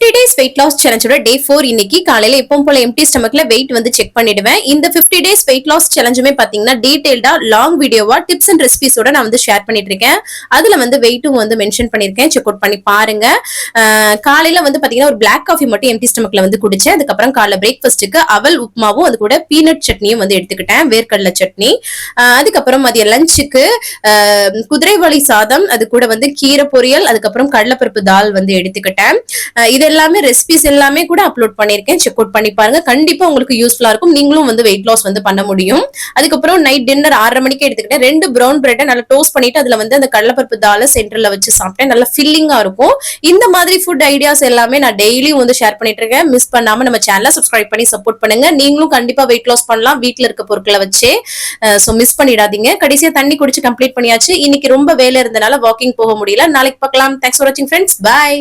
50 days weight loss challenge day 4 இன்னைக்கு காலையில எப்பவும் போல எம்டி ஸ்டமக்ல வெயிட் வந்து செக் பண்ணிடுவேன். இந்த 50 days weight loss challengeமே பாத்தீங்கன்னா டீடைல்டா லாங் வீடியோவா டிப்ஸ் அண்ட் ரெசிபிஸோட நான் வந்து ஷேர் பண்ணிட்டு இருக்கேன். அதுல வந்து வெயிட்டும் வந்து மென்ஷன் பண்ணிருக்கேன். செக் அவுட் பண்ணி பாருங்க. காலையில வந்து பாத்தீங்கன்னா ஒரு பிளாக் காஃபி மட்டும் எம்டி ஸ்டமக்ல வந்து குடிச்சேன். அதுக்கப்புறம் காலைல பிரேக்ஃபாஸ்ட்டுக்கு அவல் உப்புமாவும் அது கூட பீனட் சட்னியும் வந்து எடுத்துக்கிட்டேன், வேர்க்கடலை சட்னி. அதுக்கப்புறம் மதிய லஞ்சுக்கு குதிரைவாலி சாதம், அது கூட வந்து கீரை பொரியல், அதுக்கப்புறம் கடலைப்பருப்பு தால் வந்து எடுத்துக்கிட்டேன். இது எல்லாமே ரெசிபிஸ் எல்லாமே கூட அப்லோட் பண்ணிருக்கேன். செக் அவுட் பண்ணி பாருங்க. கண்டிப்பா உங்களுக்கு யூஸ்ஃபுல்லா இருக்கும். நீங்களும் வந்து வெயிட் லாஸ் வந்து பண்ண முடியும். அதுக்கப்புறம் நைட் டின்னர் 6:30 மணிக்கு எடுத்துக்கிட்டேன். 2 பிரவுன் பிரெட்டை நல்லா டோஸ்ட் பண்ணிட்டு அதுல வந்து அந்த கடலைப்பருப்பு தாளை சென்டர்ல வச்சு சாப்பிட்டேன். நல்லா ஃபில்லிங்கா இருக்கும். இந்த மாதிரி ஃபுட் ஐடியாஸ் எல்லாமே நான் டெய்லியும் வந்து ஷேர் பண்ணிட்டு இருக்கேன். மிஸ் பண்ணாம நம்ம சேனலை சப்ஸ்கிரைப் பண்ணி சப்போர்ட் பண்ணுங்க. நீங்களும் கண்டிப்பா வெயிட் லாஸ் பண்ணலாம் வீட்டுல இருக்க பொருட்களை வச்சே. சோ மிஸ் பண்ணிடாதீங்க. கடைசியா தண்ணி குடிச்சு கம்ப்ளீட் பண்ணியாச்சு. இன்னைக்கு ரொம்ப வேலை இருந்தனால வாக்கிங் போக முடியல. நாளைக்கு பார்க்கலாம். தேங்க்ஸ் ஃபார் வாட்சிங் ஃப்ரெண்ட்ஸ். பை.